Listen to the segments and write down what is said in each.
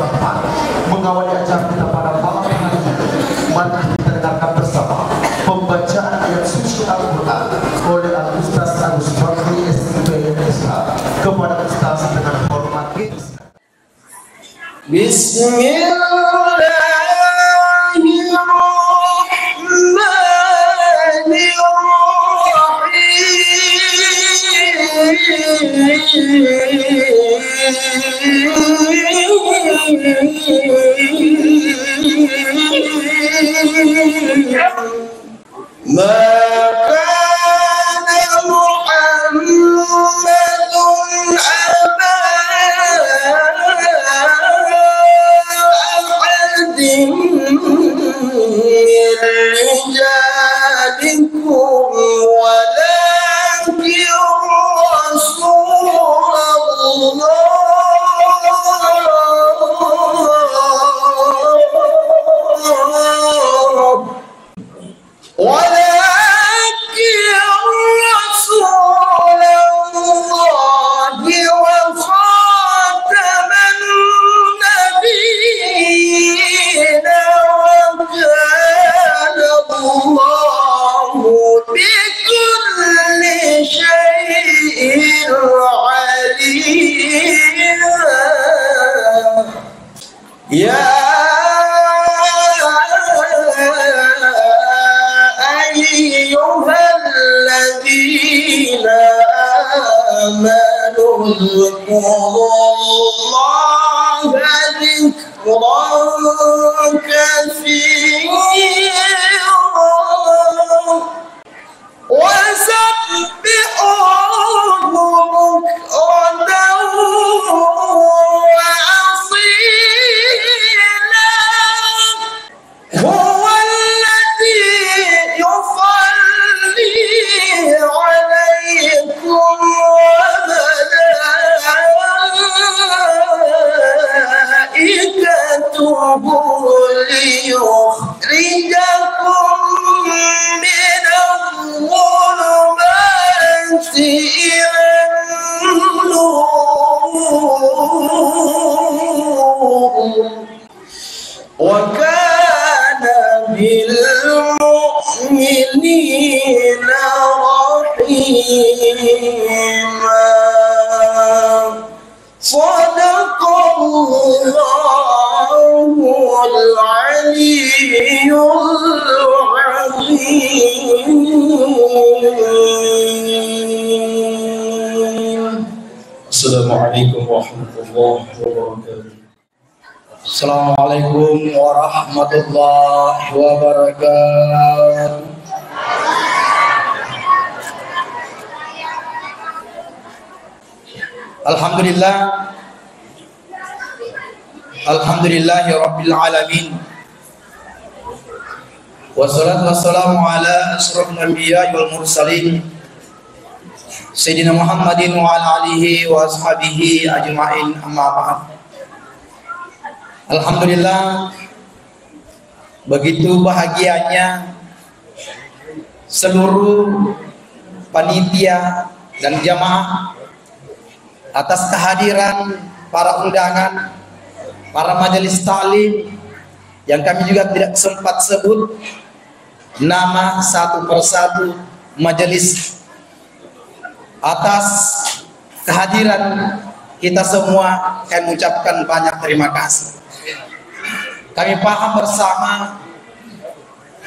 depan mengawali acara kita pada malam hari ini. Mari kita dengarkan bersama pembacaan ayat suci Al-Quran oleh Al-Ustaz Agus Bakri SIPNSH kepada Ustaz dengan hormat. Assalamualaikum warahmatullahi wabarakatuh. Assalamualaikum warahmatullahi wabarakatuh. Alhamdulillah, alhamdulillahi rabbil alamin. Wassalatu wassalamu ala asyrafil anbiya'i wal mursalin Sayyidina Muhammadin wa ala alihi wa ashabihi ajma'in, amma ba'd. Alhamdulillah, begitu bahagianya seluruh panitia dan jamaah atas kehadiran para undangan, para majelis taklim yang kami juga tidak sempat sebut nama satu persatu majelis. Atas kehadiran kita semua, kami mengucapkan banyak terima kasih. Kami paham bersama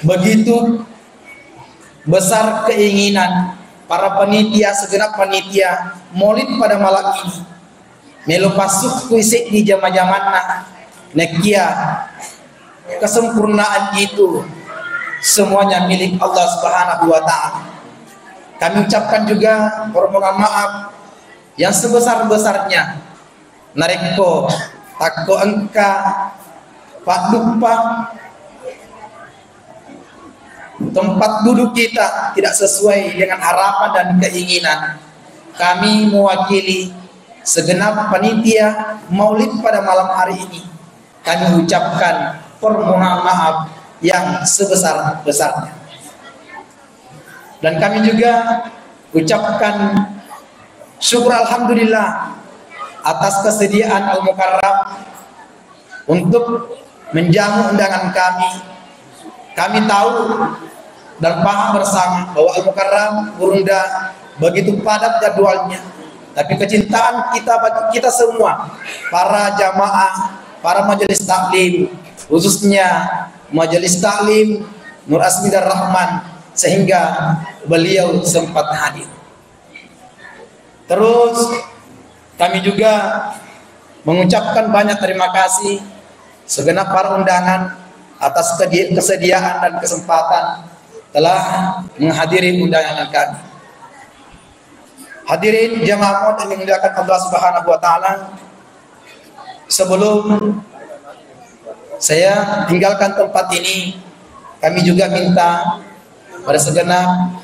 begitu besar keinginan para panitia, segenap panitia Maulid pada malam ini melu pasuk kuisik di zaman-zamanna nekia kesempurnaan itu semuanya milik Allah Subhanahu wa taala. Kami ucapkan juga permohonan maaf yang sebesar-besarnya. Nareko takko engka Pak lupa tempat duduk kita tidak sesuai dengan harapan dan keinginan. Kami mewakili segenap panitia Maulid pada malam hari ini. Kami ucapkan permohonan maaf yang sebesar-besarnya. Dan kami juga ucapkan syukur alhamdulillah atas kesediaan Al-Mukarram untuk menjamu undangan kami. Kami tahu dan paham bersama bahwa Al-Mukarram Gurunda begitu padat jadwalnya. Tapi kecintaan kita bagi kita semua, para jamaah, para majelis taklim, khususnya majelis taklim Nur Asmi dan Rahman, sehingga beliau sempat hadir. Terus kami juga mengucapkan banyak terima kasih segenap para undangan atas kesediaan dan kesempatan telah menghadiri undangan kami. Hadirin jamaah yang dimuliakan Allah Subhanahu wa taala, sebelum saya tinggalkan tempat ini, kami juga minta pada segenap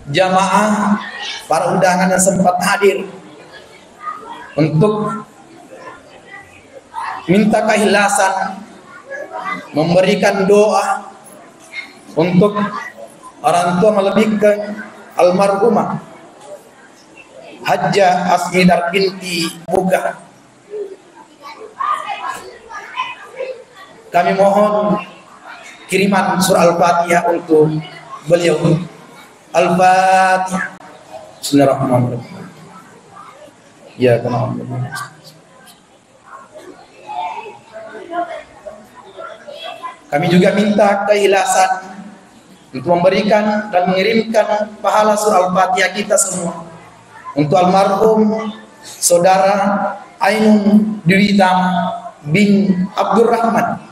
jamaah para undangan yang sempat hadir untuk minta keikhlasan memberikan doa untuk orang tua melebihkan almarhumah Hajjah Asmidar binti Buga. Kami mohon kiriman surah Al-Fatihah untuk beliau. Al-Fatihah. Bismillahirrahmanirrahim. Ya, kenapa? Kami juga minta keikhlasan untuk memberikan dan mengirimkan pahala surah Al-Fatihah kita semua untuk almarhum saudara Ainun Dwi Tama bin Abdurrahman.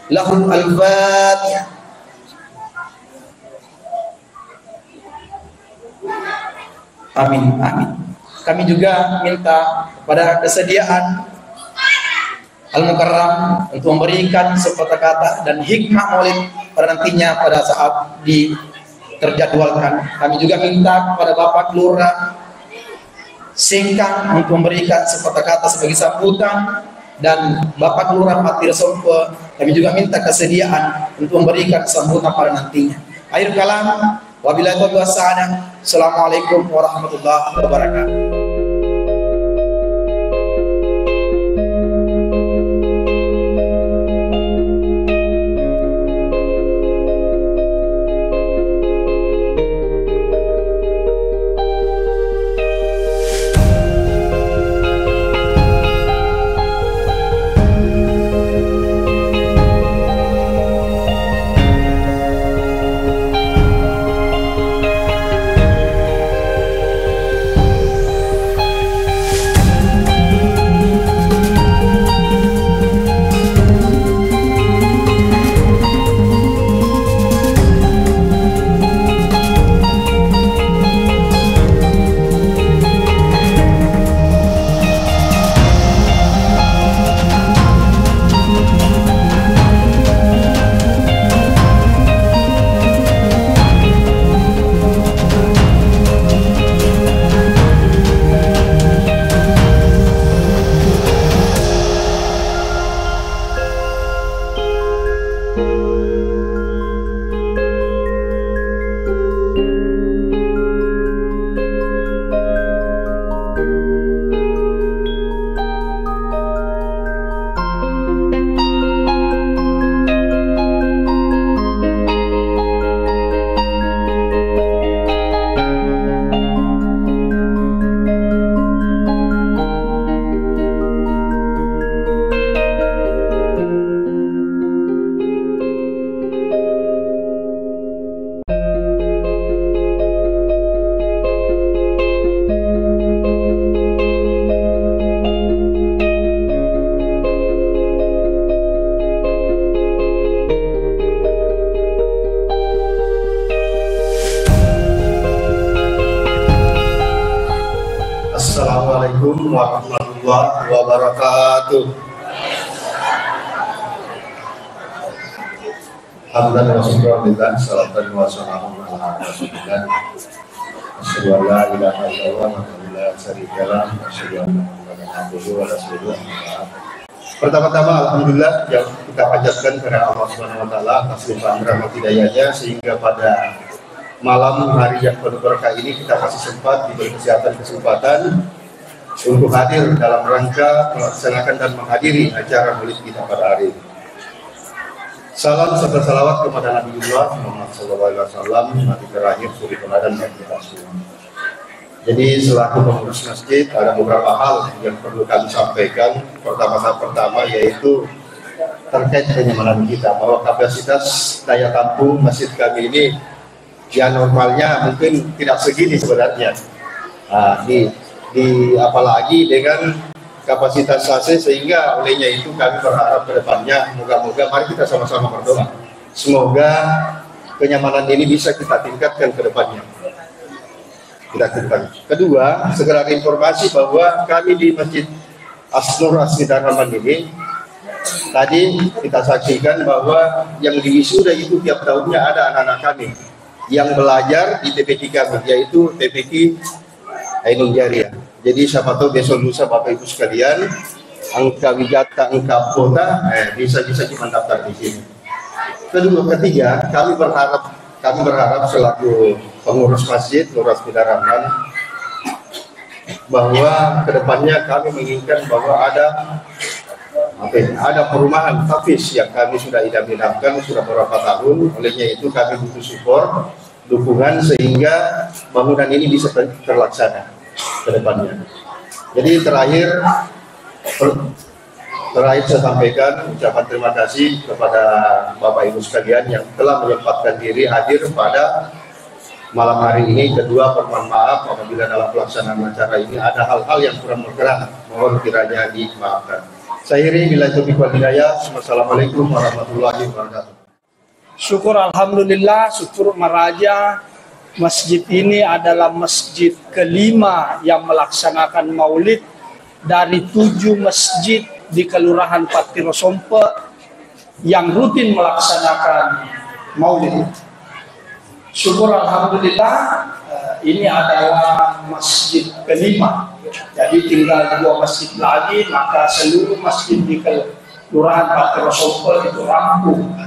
Lahul Al-Fatihah. Amin, amin. Kami juga minta pada kesediaan Al-Mukarram untuk memberikan sepatah kata dan hikmah maulid pada nantinya pada saat terjadwalkan. Kami juga minta kepada Bapak Lurah Singkang untuk memberikan sepatah kata sebagai sambutan, dan Bapak Lurah Matir Sompo kami juga minta kesediaan untuk memberikan sambutan pada nantinya. Akhir kalam, wabillahi taufiq wassalaam. Assalamualaikum warahmatullahi wabarakatuh. Assalamualaikum warahmatullahi wabarakatuh. Alhamdulillah wa syukurillah, salatan wa salamun ala rasulillah. Asyhadu an la ilaha illallah wa la syarika lah, asyhadu anna Muhammadan abduhu wa rasuluh. Pertama-tama alhamdulillah yang kita panjatkan kepada Allah Subhanahu wa taala atas limpahan rahmat hidayahnya, sehingga pada malam hari yang penuh berkah ini kita kasih sempat diberi kesempatan untuk hadir dalam rangka melaksanakan dan menghadiri acara maulid kita pada hari ini. Salam serta salawat kepada Nabiullah Muhammad SAW, Nabi terakhir suri teladan bagi kita semua. Jadi selaku pengurus masjid ada beberapa hal yang perlu kami sampaikan. Pertama yaitu terkait kenyamanan kita, bahwa kapasitas daya tampung masjid kami ini ya normalnya mungkin tidak segini sebenarnya. Nah, apalagi dengan kapasitas AC, sehingga olehnya itu kami berharap ke depannya moga-moga mari kita sama-sama berdoa semoga kenyamanan ini bisa kita tingkatkan ke depannya. Kedua, segera informasi bahwa kami di Masjid As-Nur Asmita Rahman ini tadi kita saksikan bahwa yang diwisuda itu tiap tahunnya ada anak-anak kami yang belajar di TPQ kami, yaitu TPQ Ainul Jariah. Jadi siapa tahu besok lusa Bapak Ibu sekalian, angka wijata, angka kota bisa mendaftar di sini. Ketiga, kami berharap selaku pengurus masjid Nur Asmita Rahman bahwa kedepannya kami menginginkan bahwa ada perumahan hafiz yang kami sudah idam-idamkan sudah beberapa tahun. Olehnya itu kami butuh support, dukungan sehingga bangunan ini bisa terlaksana ke depannya. Jadi terakhir saya sampaikan ucapan terima kasih kepada Bapak Ibu sekalian yang telah menyempatkan diri hadir pada malam hari ini. Kedua, permohon maaf apabila dalam pelaksanaan acara ini ada hal-hal yang kurang berkenan, mohon kiranya dimaafkan. Saya iri bila taufiq wal hidayah. Wassalamualaikum warahmatullahi wabarakatuh. Syukur alhamdulillah, syukur meraja. Masjid ini adalah masjid kelima yang melaksanakan maulid dari 7 masjid di Kelurahan Patiro Sompe yang rutin melaksanakan maulid. Syukur alhamdulillah, ini adalah masjid kelima. Jadi tinggal 2 masjid lagi, maka seluruh masjid di Kelurahan Patiro Sompe itu rampung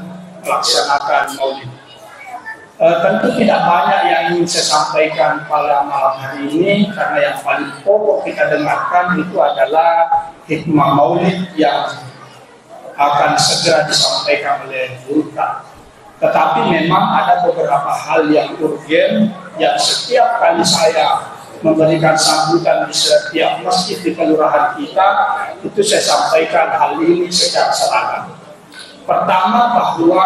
melaksanakan maulid. Tentu tidak banyak yang ingin saya sampaikan pada malam hari ini, karena yang paling pokok kita dengarkan itu adalah hikmah maulid yang akan segera disampaikan oleh Burta. Tetapi memang ada beberapa hal yang urgen yang setiap kali saya memberikan sambutan di setiap masjid di kelurahan kita, itu saya sampaikan hal ini secara seragam. Pertama, bahwa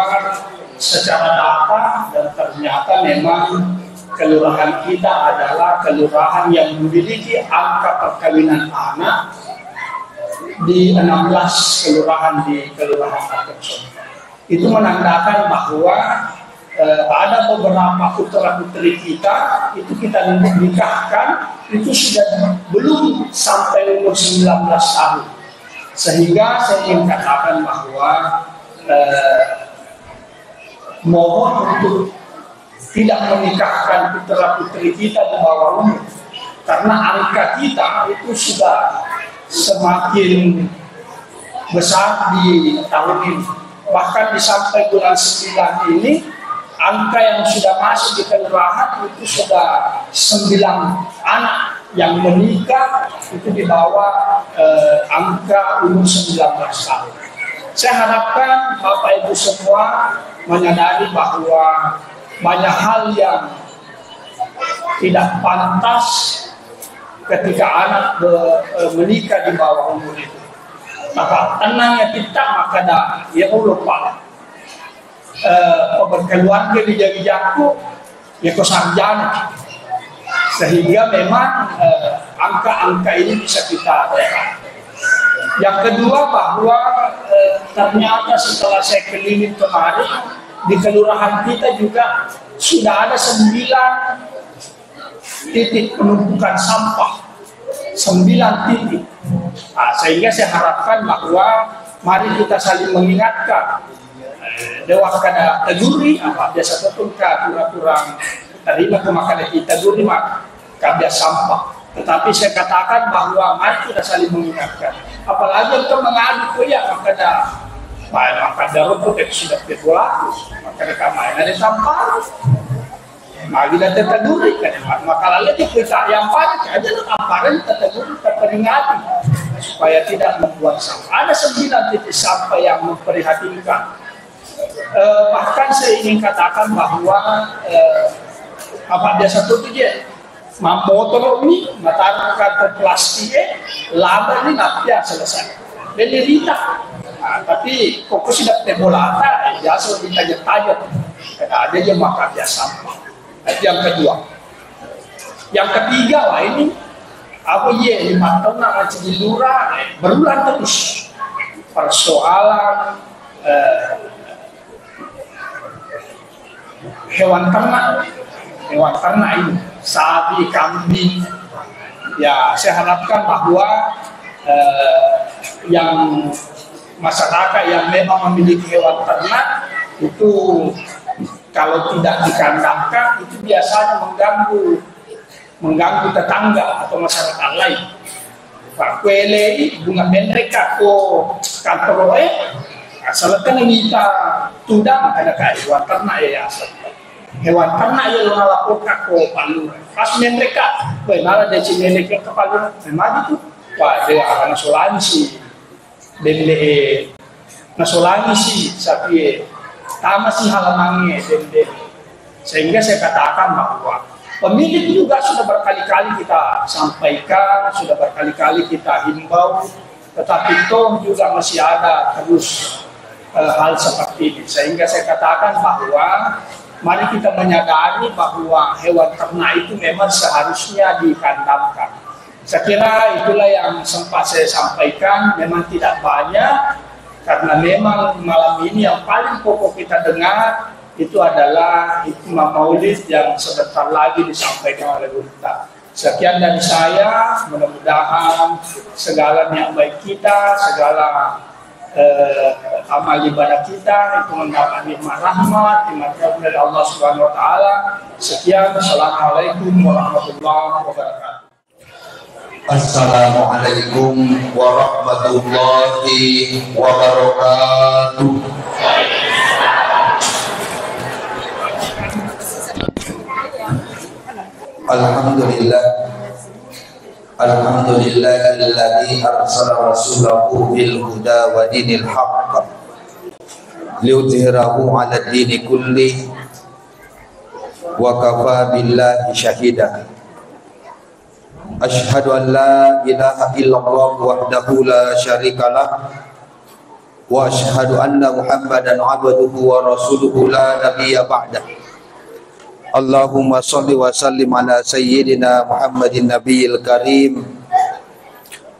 secara data dan ternyata memang kelurahan kita adalah kelurahan yang memiliki angka perkawinan anak di 16 kelurahan di Kelurahan Patiro. Itu menandakan bahwa ada beberapa putra-putri kita itu kita nikahkan itu sudah belum sampai umur 19 tahun. Sehingga saya ingin katakan bahwa mohon untuk tidak menikahkan putra-putri kita di bawah umur, karena angka kita itu sudah semakin besar di tahun ini. Bahkan di sampai bulan 9 ini, angka yang sudah masuk di kelurahan itu sudah 9 anak yang menikah itu di bawah angka umur 19 tahun. Saya harapkan Bapak Ibu semua menyadari bahwa banyak hal yang tidak pantas ketika anak menikah di bawah umur itu. Maka tenangnya kita, maka ya Allah Pak, berkeluarga di jago ya sarjana, sehingga memang angka-angka ini bisa kita lihat. Yang kedua, bahwa ternyata setelah saya keliling kemarin di kelurahan kita juga sudah ada 9 titik penumpukan sampah, 9 titik. Nah, sehingga saya harapkan bahwa mari kita saling mengingatkan. Dewa kada teguri apa biasa betul kurang terima kemakan kita teguri mak kada sampah. Tetapi saya katakan bahwa mari kita saling mengingatkan. Apalagi untuk mengadu ya maka rumput yang sudah berlaku, maka mereka main ada sampah. Magila tetaguri kan makalala di kita yang pada aja amparan tetaguri terperingati supaya tidak membuat sampah. Ada 9 titik sampah yang memprihatinkan. Bahkan saya ingin katakan bahwa apa biasa tuh dia motor ini mataruh kantong plastik lama ini napia selesai. Belirita. Nah, tapi kok sudah tebolata biasa ditajak-tajak. Ada yang makan biasa. Yang kedua, yang ketiga lah ini apa ye 5 tahun nak Cilura berulang terus persoalan hewan ternak ini sapi, kambing. Ya saya harapkan bahwa yang masyarakat yang memang memiliki hewan ternak itu kalau tidak dikandangkan itu biasanya mengganggu tetangga atau masyarakat lain. Pak kuele bunga mereka ko kantor asalkan kita tudang ada kayak hewan ternak ya asal. Hewan ternak yang melaporkan ko palu. Pas mereka benar ada sini mereka ke palu memang itu pak dia akan asuransi beli asuransi sapi sama si halamannya sehingga saya katakan bahwa pemilik juga sudah berkali-kali kita sampaikan, sudah berkali-kali kita himbau, tetapi toh juga masih ada terus hal seperti ini. Sehingga saya katakan bahwa mari kita menyadari bahwa hewan ternak itu memang seharusnya dikandangkan. Saya kira itulah yang sempat saya sampaikan, memang tidak banyak. Karena memang malam ini yang paling pokok kita dengar itu adalah hikmah maulid yang sebentar lagi disampaikan oleh Ustaz. Sekian dari saya, mudah-mudahan segala niat baik kita, segala amal ibadah kita itu mendapat nikmat rahmat, nikmat dari Allah Subhanahu wa taala. Sekian, assalamualaikum warahmatullahi wabarakatuh. Assalamualaikum warahmatullahi wabarakatuh. Alhamdulillah. Alhamdulillahilladzi arsala rasulahu bil huda wa dinil haqq liyudhhirahu 'ala ad-dini kulli wa kafa billahi shahida. Asyhadu an la ilaha illallah wahdahu la syarikalah wa asyhadu anna Muhammadan abduhu wa rasuluhu la nabiyya ba'dah. Allahumma shalli wa sallim ala sayyidina Muhammadin nabiyil karim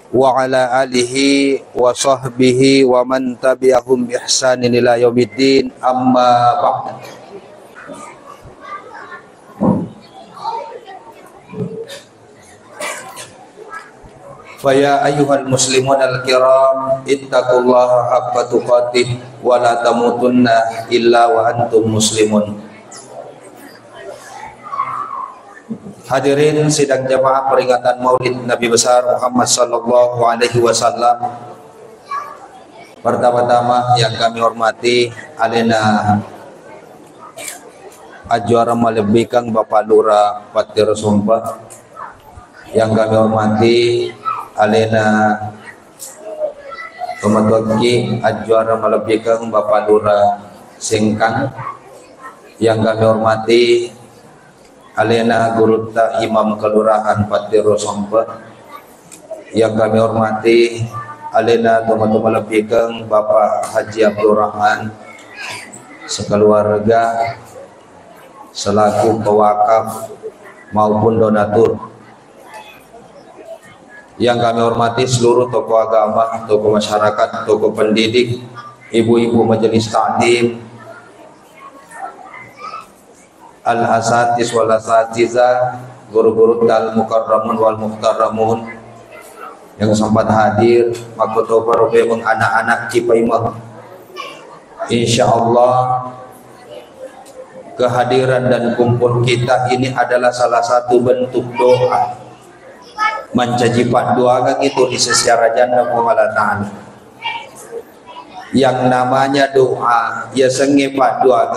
wa ala alihi wa sahbihi wa man tabi'ahum bi ihsanin ila yaumiddin, amma ba'd. Faya ayyuhal muslimun al-kiram ittaqullaha haqqa tuqatih wa la tamutunna illa wa antum muslimun. Hadirin sidang jamaah peringatan Maulid Nabi besar Muhammad sallallahu alaihi wasallam. Pertama-tama yang kami hormati alena ajuara malebikang Bapak Lurah Patir Sumpah. Yang kami hormati alena Pematuaki ajuara malebikang Bapak Lurah Singkang. Yang kami hormati alena Gurutta Imam Kelurahan Patir Sumpah. Yang kami hormati alena teman-teman malebikang Bapak Haji Abdul Rahman sekeluarga selaku pewakaf maupun donatur. Yang kami hormati seluruh tokoh agama, tokoh masyarakat, tokoh pendidik, ibu-ibu majelis taklim, al-asatis wal asatiza, guru-guru dal mukarramun wal muhtarramun yang sempat hadir, makoto parobemeng anak-anak Cipaimah. Insyaallah kehadiran dan kumpul kita ini adalah salah satu bentuk doa. Mencajipat doa itu di secara jannah Allah Ta'ala. Yang namanya doa ya sengepat doa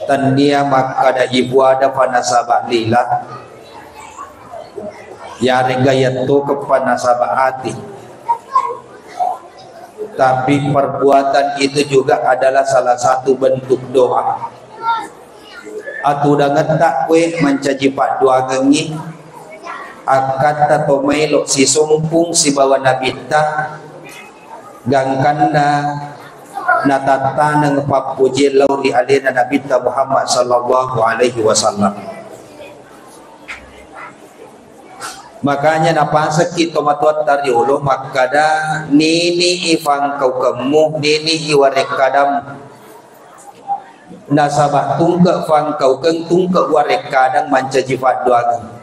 Tania maka ada ibu ada panasabah lila ya regayat tu ke panasabah hati. Tapi perbuatan itu juga adalah salah satu bentuk doa. Atu dangan tak kue mencaji pak doa gengi akat atau melok si sumpung si bawa nabita gangkanda natata nang papuji lauri alina nabita Muhammad sallallahu alaihi wasallam. Makanya napasa kita matuat tariulo makada nini ifang kau kemu nini iwarek kadam nasabah tungke fang kau keng tungke warek kadang mancaji fat doang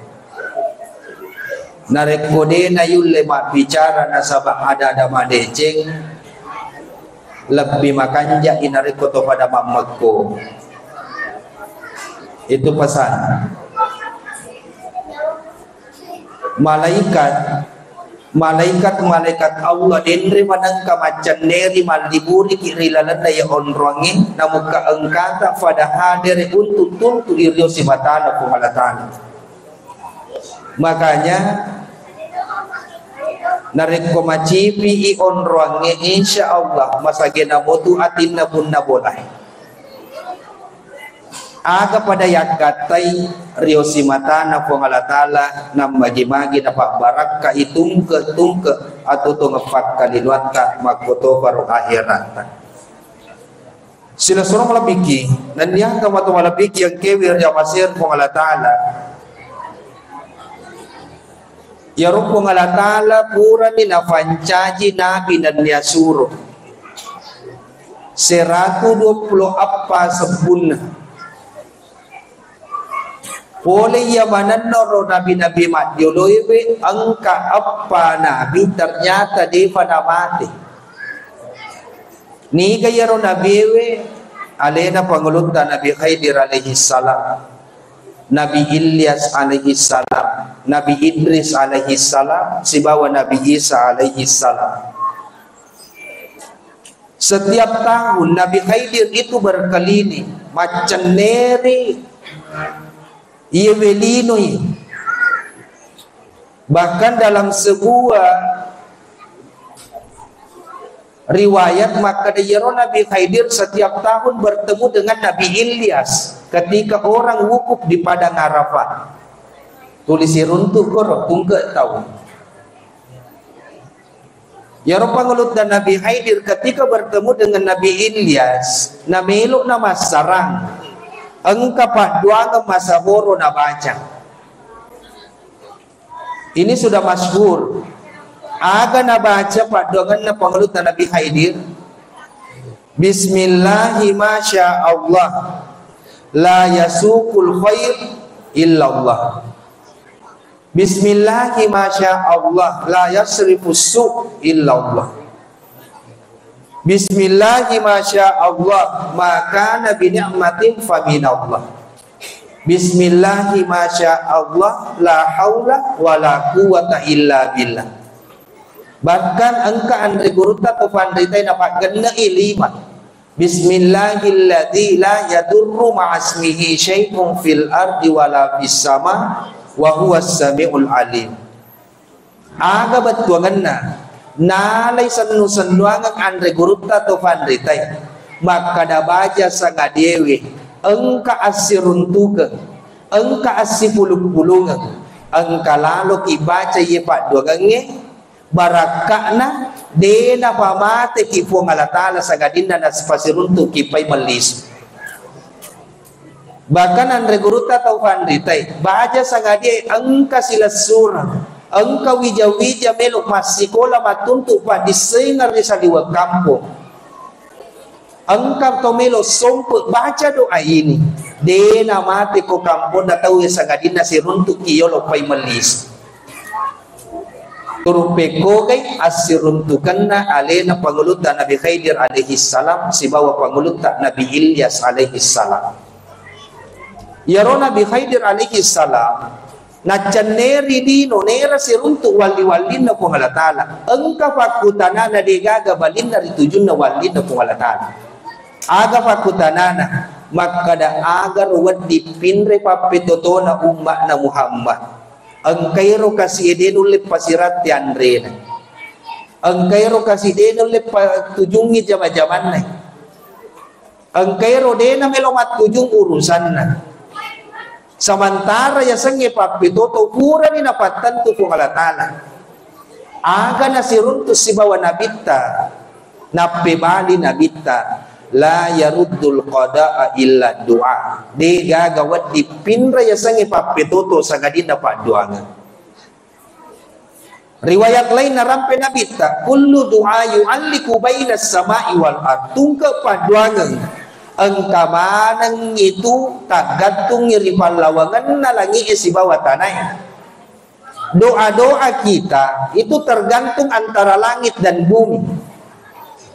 narek kode na yul lemak bicara nasabah ada madeceng lebih makanja inarik koto pada mamako. Itu pesan malaikat Allah denri manang kamacan neri maldiburi kirilalan daya onrongin namuka engkata pada hadir untuk tuntu iryo si matana pumalatan. Makanya narik komacipi i onrongin insya Allah masagena motu atinna pun nabolai. Aga pada yakatai riosi matana pengalatala nam magi-magi dapat barakah itungke atau tungefak kalinuata makoto baru akhirat. Sila surah malabiki dan yang kamatu malabiki yang kewir yang masir pengalatala ya rup pengalatala pura ni nafancaji nabi dan dia suruh 120 apa sebulan. Boleh ya mananoro nabi-nabi matjoloiwe angka apa nabi ternyata di pada mati. Ni gayaro nabiwe alena pangulutan Nabi Khidir alaihi salam, Nabi Ilyas alaihi salam, Nabi Idris alaihi salam, sibawa Nabi Isa alaihi salam. Setiap tahun Nabi Khidir itu berkeliling macam neri ia velinoi. Bahkan dalam sebuah riwayat maka diyaro Nabi Khidir setiap tahun bertemu dengan Nabi Ilyas ketika orang wukuf di padang Arafah. Tulis runtuh korok tungke tahu. Ya Pangulut dan Nabi Khidir ketika bertemu dengan Nabi Ilyas, namelo nama sarang. Engkau paduang masa horo na baca. Ini sudah masyhur. Aga na baca paduangan na Pangulut na Nabi Khidir. Bismillahi masya Allah, la yasukul khair illallah. Bismillahi masya Allah, la yasrifus su' illallah. Bismillahi masya Allah, maka nabi ni'matin fa minallah. Bismillahi masya Allah, la haula wa la quwata illa billah. Bahkan engka andre guruta to pandaitai dapat gena ilima. Bismillahilladzi la yadurru ma'asmihi syai'un fil ardi wala fis sama wa huwas samiul alim. Aga batuanganna nalai sanu-sanuangan andre gurupta to pandaitai maka da baca sanga dewe engka asiruntuke engka asipulung-pulungan engka lalu kibaca ye pak duangange barakakna dena pamate ki fu ngalatala sanga dinna nas pasiruntu ki pai melis. Bahkan andre guruta to pandaitai baca sanga die engka silasura engkau wija-wija meluk masikola matuntuk pa disengar di saliwa kampung. Engkau to meluk somput baca doa ini. Dena mati ko kampung na tahu sangadina si runtuk kiyolo pay melis. Turupe ko kay asiruntukan na alena pangulutan Nabi Khidir alaihi salam si bawa pangulutan Nabi Ilyas alaihi salam. Yaro Nabi Khidir alaihi salam na caneri dino nera siruntu wali-wali na pungalatala engka fakutanana na digaga balin na ritujun na wali na pungalatala aga fakutanana maka da agar wadi pinre papetoto na umat na Muhammad angkairo kasi edenulip pasirat ti Andre na angkairo kasi edenulip tujungi jama-jaman na angkairo dena melomat tujung urusan na samantara ya sangi papetoto pura ni napatan tu fungalatala aga na siruntus si bawa nabita napebali nabita la yaruddul qada'a illa doa de gagawat di pinra ya sangi papetoto sa gadina pa doangan riwayat lain narampe nabita kullu doa yu'alliku bainas sama'i wal ard tungka pa doangan ang kamanang itu tagatong iripan lawangan na langi isi bawah tanay doa-doa kita itu tergantung antara langit dan bumi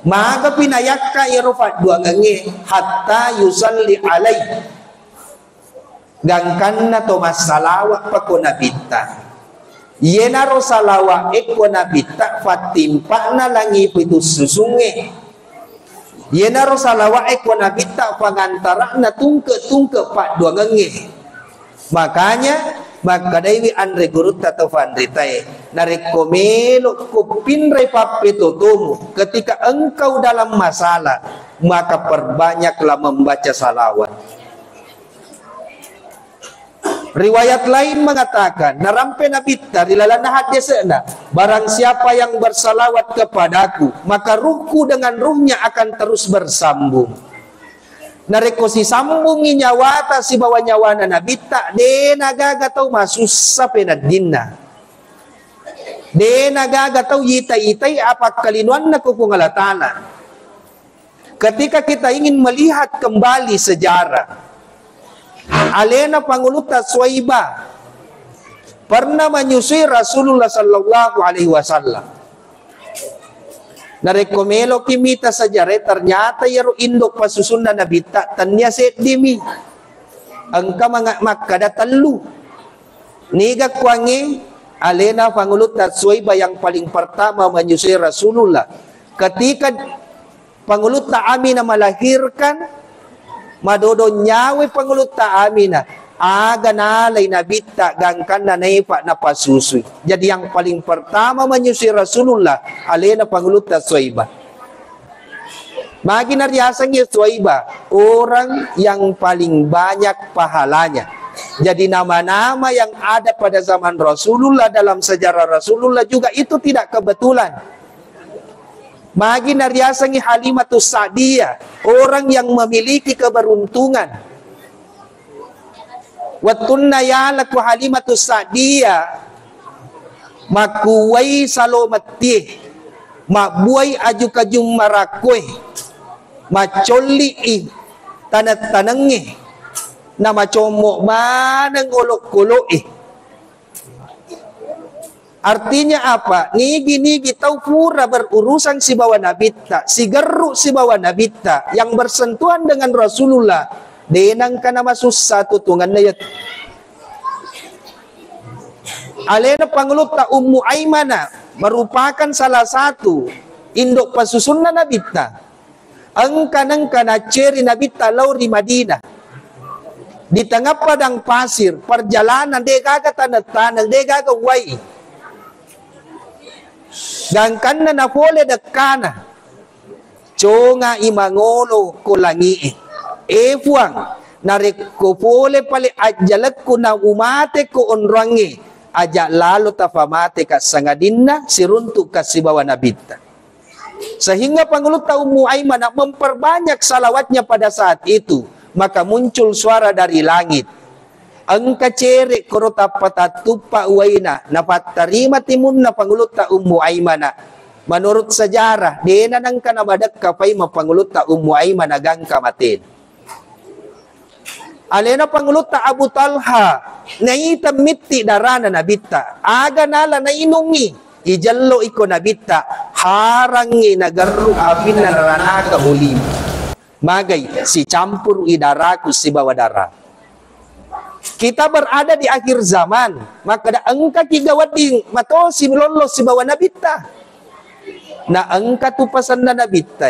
maka pinayakka irufat dua gangi hatta yusalli alai gangkan na to masalawa pa ko nabita yena ro salawa ko nabita fatimpa na langi pitu susunge yena ro salawa ko nabita pangantara na tungke pa dua gangi makanya maka daiwi Andre gurut atau Vandritai narekomelo kupinre papetotomu ketika engkau dalam masalah maka perbanyaklah membaca salawat. Riwayat lain mengatakan narampe nabita rilalana hadisna barang siapa yang bersalawat kepadaku maka ruhku dengan ruhnya akan terus bersambung. Nareko si sambungi nyawata si bawa nyawana nabita de nagaga tau masusa penadinna de nagaga tau yita-itai apa kalinuan na kukungalatana ketika kita ingin melihat kembali sejarah alena panguluta Suwaibah pernah menyusui Rasulullah sallallahu alaihi wasallam narekomelo kimita sa jare ternyata yaro indok pasusun na nabita tanya set dimi angka mga makada telu niga kwangi alena pangulut at Suwaibah yang paling pertama menyusui Rasulullah ketika pangulut ta amin na melahirkan madodo nyawe pangulut ta amin na aga nalay nabita gangkan na naipa na pasusui. Jadi yang paling pertama menyusui Rasulullah alena pangulut na Suwaibah. Magi nariasang ya Suwaibah orang yang paling banyak pahalanya. Jadi nama-nama yang ada pada zaman Rasulullah dalam sejarah Rasulullah juga itu tidak kebetulan. Magi nariasang Halimatus Sa'diyah orang yang memiliki keberuntungan. Watunna yalaku Halimatus Sa'diyah makuway salomati mabuay aju kajung marakwe macoli tanat-tanangi na macomo manang ulok-ulok artinya apa? Nigi-nigi tau pura berurusan si bawa nabita si geruk si bawa nabita yang bersentuhan dengan Rasulullah denang ka na masusah tutungan na yun. Alena pangulut ta Ummu Aymana merupakan salah satu indok pasusun na nabita. Ang kanang kanaceri nabita lauri Madinah. Di tengah padang pasir, perjalanan degaga tanah-tanah, degaga way. Gangkan na napole dekana. Chonga imangolo kulangi. Efuang nareko pole pale ajalak ko na umate ko onrangi ajak lalo tafamate ka sangadinna siruntuk kasibawa nabita sehingga pangulut Ummu Aimanah memperbanyak salawatnya pada saat itu maka muncul suara dari langit ang kacere korota patatupa uwaina napat tarima timun na pangulut Ummu Aimanah menurut sejarah dena nang kanabadak kapay mapangulut Ummu Aimanah gang kamatin alena pangulut ta Abu Talha naita mitti darana nabita aga nala na inungi ijallo iko nabita harangi nagaru apin na ranaka ulim magay si campur idaraku si bawa darah kita berada di akhir zaman maka da angka kigawat di mato si lolo si bawa nabita na angka tupasan na nabita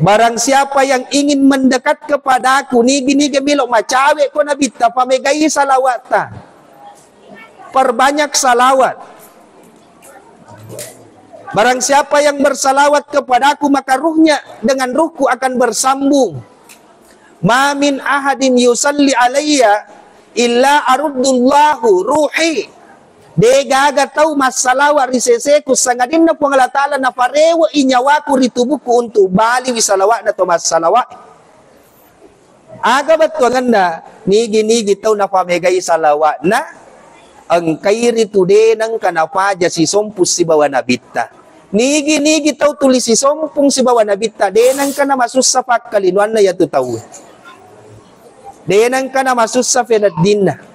Barang siapa yang ingin mendekat kepadaku, nigi milok macawe ko nabita pamegai salawat ta. Perbanyak salawat. Barang siapa yang bersalawat kepadaku, maka ruhnya dengan ruhku akan bersambung. Ma min ahadin yusalli alayya illa aruddullahu ruhi. De gaga tau masalawat riseseku sangadin na po Allah Ta'ala na parewa inyawaku ritubuku untuk bali wisalawat na to masalawat. Aga ba't na nigi tau na pamegay salawat na ang kairi tude ng kanapaja si sompus si bawa nabita. Nigi tau tulis si sompung si bawa nabita. Denang ka na masusapak kalinuan na yato tau. Denang ka na masusafenad din na.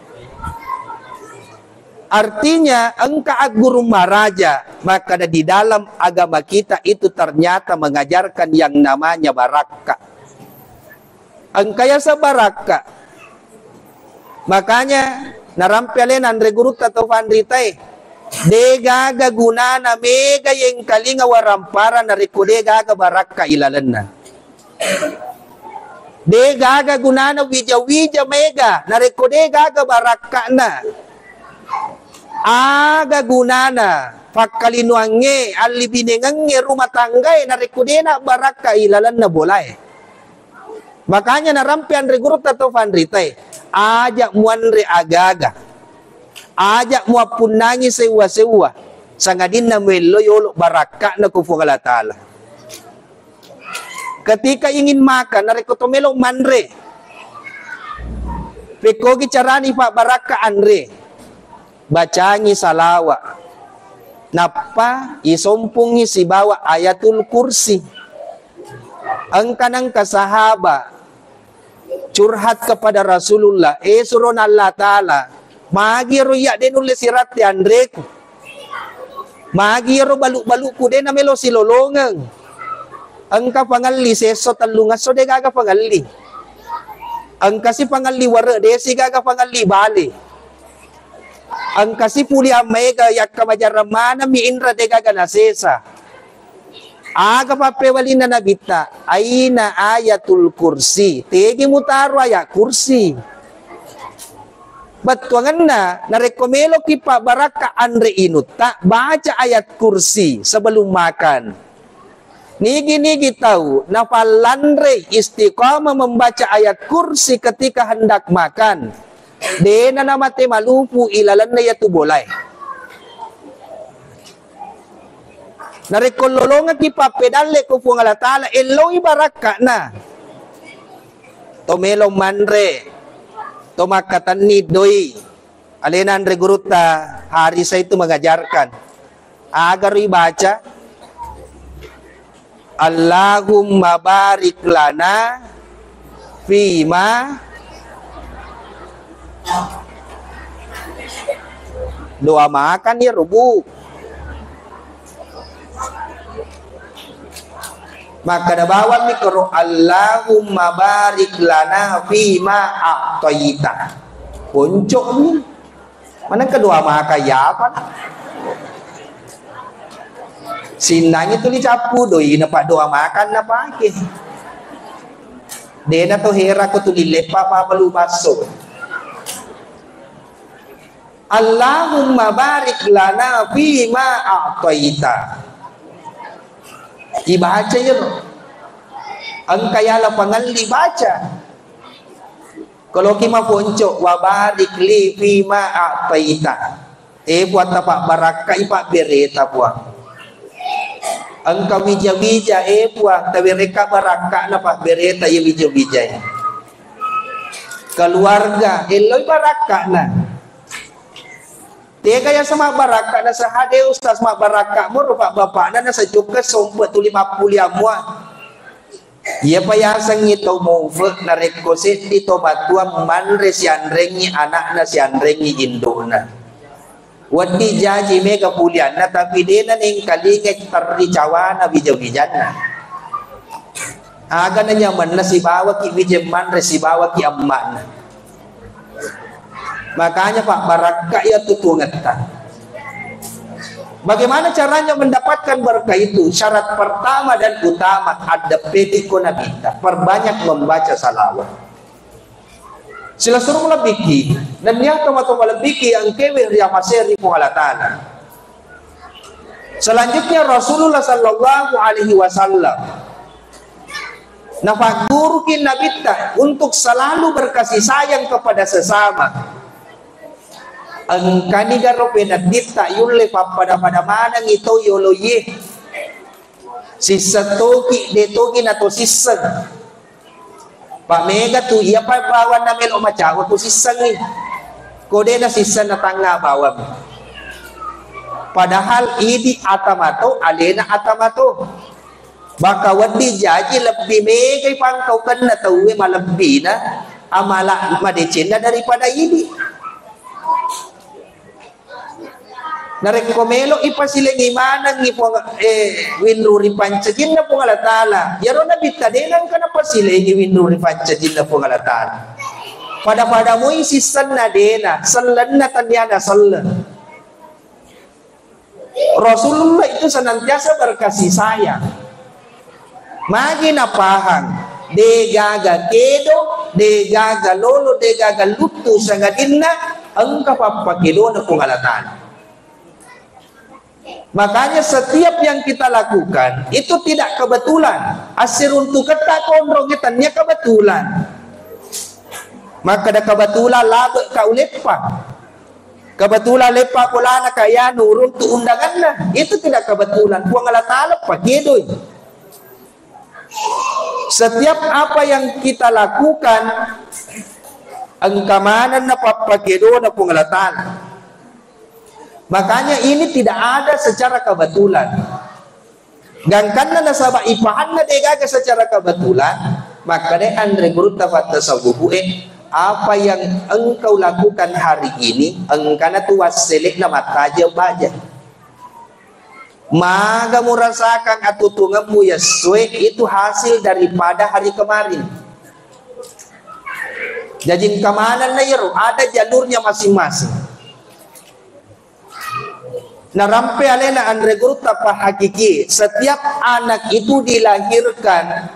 Artinya, ang kaagurong maraja, maka di dalam agama kita itu ternyata mengajarkan yang namanya baraka. Ang kaya sa baraka, makanya, narampyalin Andre Gurut atau Vandritay, dega gaguna na mega yung kalinga warampara na rikude gaga baraka ilalan na. Dega gaguna na wija mega na rikude gaga baraka na. Aga gunana pagkalinuange alibinengange rumah tanggay na rekudena baraka ilalan na bolay. Makanya narampian regurut atau Vandritay, ajak muanre agaga, ajak muapunangi sewa sangadin na melo yolo baraka na kufu Allah Ta'ala. Ketika ingin makan narekotomelo manre, pekogi carani pak baraka andre. Bacangi salawa. Napa isompungi si bawa ayatul kursi. Ang kanang kasahaba curhat kepada Rasulullah. Suron Allah Ta'ala. Magiro ya den ule sirat ti Andreku. Magiro baluk-baluku den na melo silolongang. Ang kapangali seso talungas so de gaga pangali. Ang kasi pangali wara de si gaga pangali bali. Ang kasi puli amega yak kamajaramana mi indra de gaga nasesa. Aga papewali na nabita ay na ayatul kursi. Tegi mutaro ayat kursi. Batuangan na narekomelo kipa baraka andre inuta baca ayat kursi sebelum makan. Nigi tahu nafalandre istiqamah membaca ayat kursi ketika hendak makan. Dena namate malupu ilalan na yatu bolay. Narekololonga kipa pedale ko fu Allah Ta'ala eloy baraka na. Tomelo manre. Tomakatan ni doi. Alena Andre Guruta hari saya itu mengajarkan. Agar baca Allahumma barik lana fima doa makan ya rubu. Maka dabawan mikro Allahumma barik lana fima a'taita. Puncuk ni. Mana kedua maka ya apa? Sinangnya tu dicapu doi napa doa makan napa ke. Dena to hera ko tu dilepa pa balu baso. Allahumma barik lana fima a'taita. Dibaca ya ang kaya la pangali baca. Kalau kima ponco wa barik li fima a'taita. Buat apa baraka ipa bereta buat. Ang kawija-wija buat tapi mereka baraka na pak bereta ya wija-wija. Keluarga eloy baraka na. Tega yang sama baraka na sa hade ustaz mak baraka mo rupa bapak na sa jukas sompet tu 50 amwa. Ia payasang ito mo na rekosit dito matuang manre si andrengi anak na si andrengi indo na. Wadi jaji mega pulian na tapi dena ning kalinget tarricawa na bija-bijan na. Aga na nyaman na si bawa ki bijem manre si bawa ki amma na. Makanya pak baraka ya tutungat ta. Bagaimana caranya mendapatkan berkah itu? Syarat pertama dan utama ada petiko nabita, perbanyak membaca salawat. Sila suruh melebiki dan yang tomato melebiki yang kewir yang masih ribu Allah Ta'ala. Selanjutnya Rasulullah Sallallahu Alaihi Wasallam nafagurukin nabita untuk selalu berkasih sayang kepada sesama. Angkani garo penadita yulle pada mana ngito yolo ye sisa toki de toki na to sisa Pak Mega tu ia pa bawan na melo macawa to sisa ni kode na sisa na tanga bawam padahal idi atamato alena atamato baka wadi jaji lebih megay pangkau kan na tauwe malebbi na amala madecenda daripada idi. Narekomelo ipasiling imanang ipong winruri pancajin na pong alatala. Yaro na bitadelang ka na pasiling winruri pancajin na pong alatala. Pada mo isisan na dena, salan na tanya na salan. Rasulullah itu senantiasa berkasih sayang. Magi na pahang, de gaga kedo, de gaga lolo, de gaga lutu sa gadina, ang kapapakilo na pong alatala. Makanya setiap yang kita lakukan itu tidak kebetulan. Asir untuk kata kondrong itannya kebetulan. Maka ada kebetulan labek kau lepa. Kebetulan lepa pula na kaya nurun tu undangan lah. Itu tidak kebetulan. Puang Allah Ta'ala pakedoy. Setiap apa yang kita lakukan ang kamanan na papakedo na puang Allah Ta'ala. Makanya ini tidak ada secara kebetulan. Gangkan na nasaba ipahan na degaga secara kebetulan, maka de andre guru tafat tasawufu apa yang engkau lakukan hari ini, engkau na tuwas selik na mataja baja. Maga merasakan atutungamu ya sesuai itu hasil daripada hari kemarin. Jadi kemanan na yero ada jalurnya masing-masing. Narampe alena andre guru tapa hakiki. Setiap anak itu dilahirkan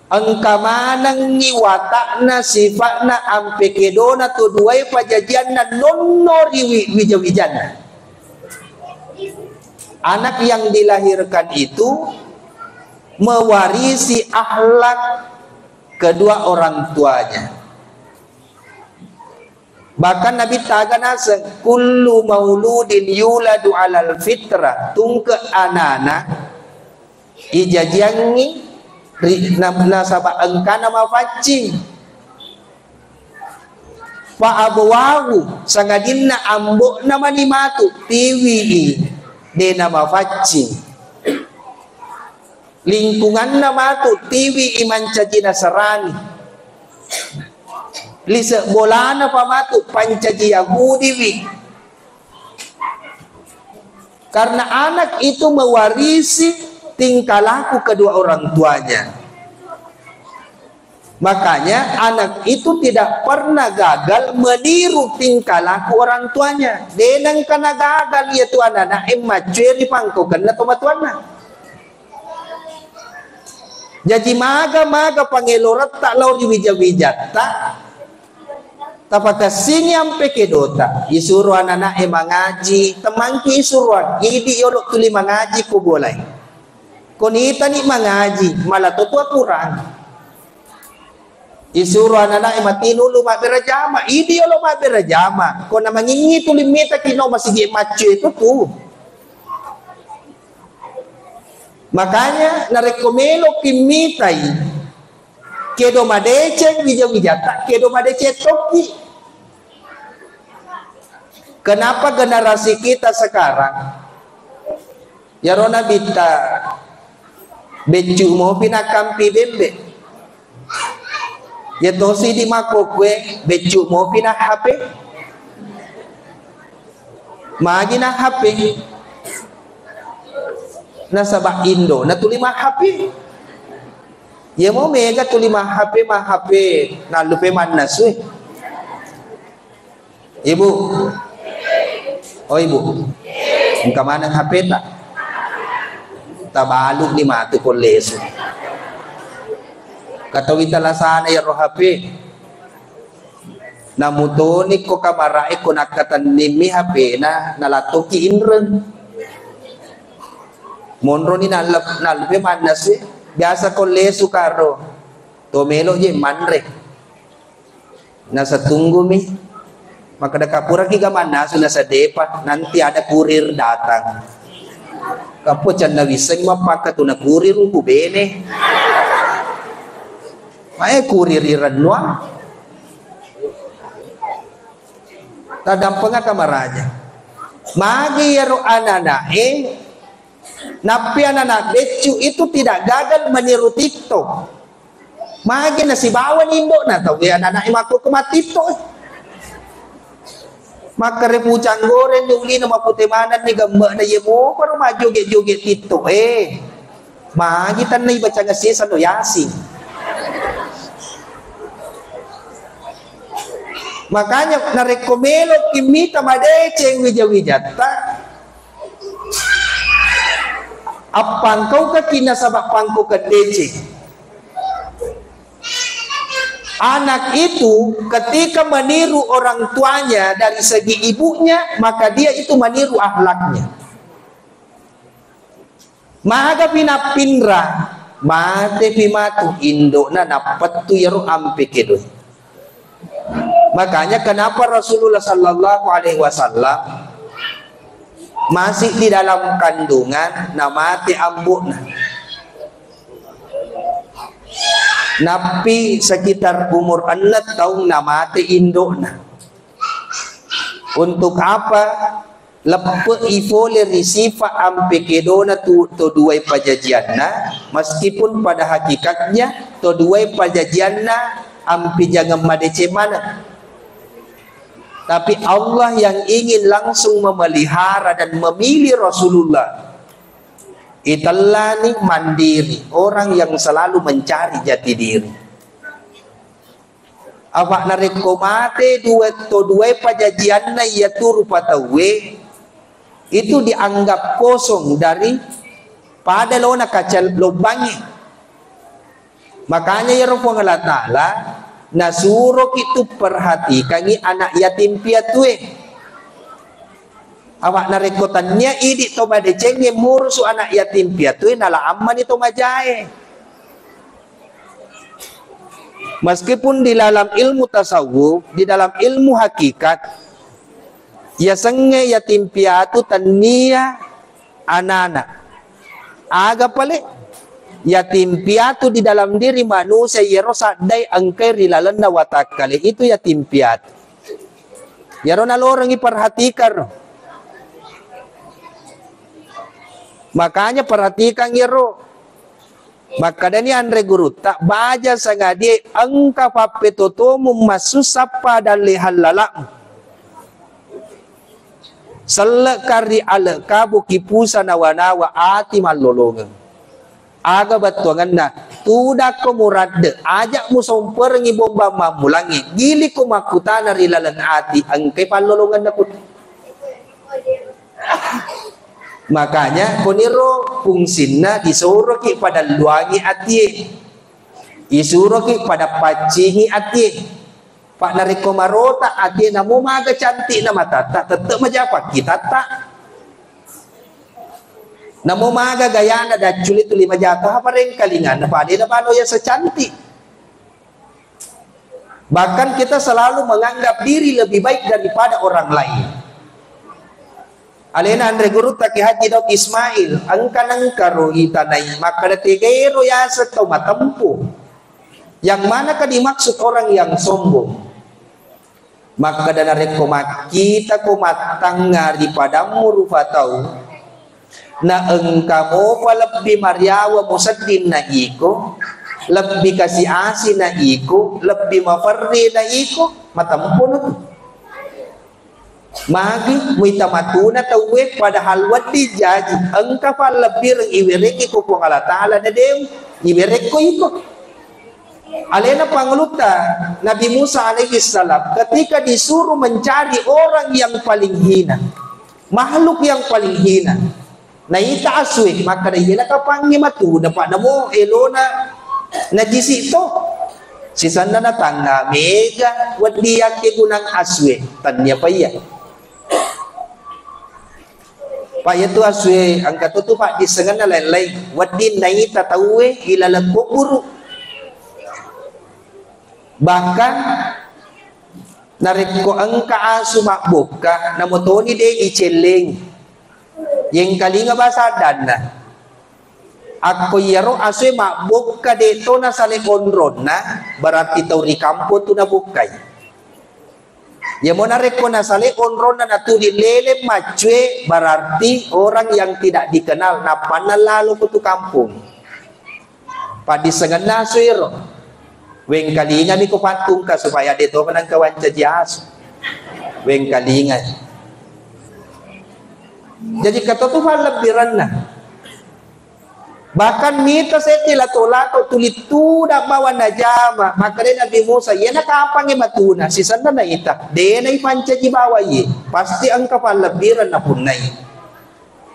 angkamanang ngiwatakna sifatna ampe kedona tu duai pajajianna nonnori wijawijana. Anak yang dilahirkan itu mewarisi akhlak kedua orang tuanya. Bahkan Nabi taganasa kullu mauludin yuladu alal fitrah tungke anana ijajiangi nasaba angkana mafaci fa abwahu sangadinna ambo nama nimatu tiwi de nama faci lingkungan nama tu tiwi iman cajina sarani lisa bolana pamatu pancaji Yahudi wi. Karena anak itu mewarisi tingkah laku kedua orang tuanya. Makanya anak itu tidak pernah gagal meniru tingkah laku orang tuanya. Denang kana gagal yaitu anak-anak emacuri pangkokan na tumatuana. Jadi maga pangelorat tak lauri wija-wijata. Tapaka sini ampe kedota isuruh anak-anak mengaji temangki isuruhan idi yolok tuli mengaji ko boleh konita ni mengaji malah totua kurang isuruh anak-anak matinulu mak berjama idi yolok mak berjama ko na mangingi tuli meta kino masih macu itu tu. Makanya narekomelo kimitai kedo madece wija-wijata kedo madece toki. Kenapa generasi kita sekarang ya rona bita becu mau pinakampi bembe ya tosi di makokwe becu mau pinah HP magi na HP nasabah Indo na tulima HP. Ya mau mega tuli mah HP na lupe manas we. Ibu Oh ibu, engkau mana HP tak? Tabaluk ni mati ko leso. Katawita la sana ya roh HP. Namutoni ko kamarai ko nakatan nimi HP na nalatoki inren. Monro ni nalpe manas biasa ko leso karo. Tomelo je manre. Nasa tunggu mi. Maka dekapura ki gamana sudah sedepa nanti ada kurir datang. Kapo can na wiseng mapaka tu na kurir ku bene. Mae kurir iranwa. Tadampanga kamaraja. Magi yaro anana napi anak becu itu tidak gagal meniru TikTok. Magi na si bawan indo na tahu ya anak imaku kematito. Maka repucang goreng diuli nama putemanan ni gambar na yemo para majoget-joget TikTok magi tanay baca ngasi sano yasin. Makanya narekomelo kimita madeceng wija-wijata apang kau ka kinasabak pangko ka deceng. Anak itu ketika meniru orang tuanya dari segi ibunya, maka dia itu meniru akhlaknya. Maga pinapinra, mate pimatu indo na dapat tu yaro ampe kedo. Makanya kenapa Rasulullah Sallallahu Alaihi Wasallam masih di dalam kandungan namate ambukna. Napi sekitar umur 6 tahun namate indok na. Untuk apa? Lepe ifole risifa ampe kedona tu duai pajajian na. Meskipun pada hakikatnya tu duai pajajian na ampe jangan madece mana. Tapi Allah yang ingin langsung memelihara dan memilih Rasulullah. Itulah ni mandiri, orang yang selalu mencari jati diri. Awak narekomate dua pajajian na ia turu patawe itu dianggap kosong dari pada lona kaca lobangi. Makanya ya Rabbul Ta'ala nasuruh itu perhatikan anak yatim piatu awak narekotannya idi to badecenge mursu anak yatim piatu nala amman itu majae. Meskipun di dalam ilmu tasawuf, di dalam ilmu hakikat ya senge yatim piatu tania anak-anak aga pale yatim piatu di dalam diri manusia yero sadai angkai rilalan na watakale itu yatim piatu yero nalorong iperhatikan. Makanya perhatikan yero. Maka dani andre guru tak baca sangadi angka papetotomu masusapa dan lehalala. Selekari aleka buki pusa nawa-nawa ati malolongan. Aga batuangan na tudak ko murade ajak mo somper ngi bomba mamulangi gili ko makutana rilalan ati angkay palolongan na put. Makanya koniro fungsinya disuruh ki pada luangi ati, disuruh ki pada pacingi ati. Pak nariko marota ati namu maga cantik nama tata tetep majapa kita tak. Namu maga gayana dan culit tuli majata apa reng kalingan apa dia pano ya secantik. Bahkan kita selalu menganggap diri lebih baik daripada orang lain. Alena andre guru taki haji Daud Ismail angkanang karo itanay makadatigero ya sa matampo. Yang mana ka dimaksud orang yang sombong? Maka danare ko makita ko matang daripada murufatau na engkamo palabbi maryawa musaddin na iko lebih kasih asin na iko lebih mafarri na iko matampo na magi muita matuna tawwe padahal wadi jaji engka pa lebih reng iwereki ko kung Allah Ta'ala na dem iwerek ko iko. Alena pangeluta Nabi Musa alaihi salam ketika disuruh mencari orang yang paling hina makhluk yang paling hina na ita aswe maka dia nak panggil matu dapat namo elona najisi to sisanda na tanga mega wadi yake gunang aswe tanya paya paya tu aswe angka tu pak disengana lain-lain wadi nai ta tawe ilalang kubur bahkan nareko angka asu makbuka namotoni de iceleng yang kali nga basadan na ako yaro asoy makbuka dito na sa lekondron na berarti tau di kampo tu na bukay ya mo nareko na sa lekondron na natuli lele macwe berarti orang yang tidak dikenal na panalalo ko tu kampung padisangan na suiro weng kalinga mi ko patung ka supaya dito manang kawan cajias weng kalinga. Jadi kata tu lebiran na. Bahkan mita saya tilato-lato tulit tu dak bawa najama. Maka dia Nabi Musa, ya nak apa nge matuna? Si sanda na ita. Dia na ipanca di bawah ye. Pasti angka lebiran na punay.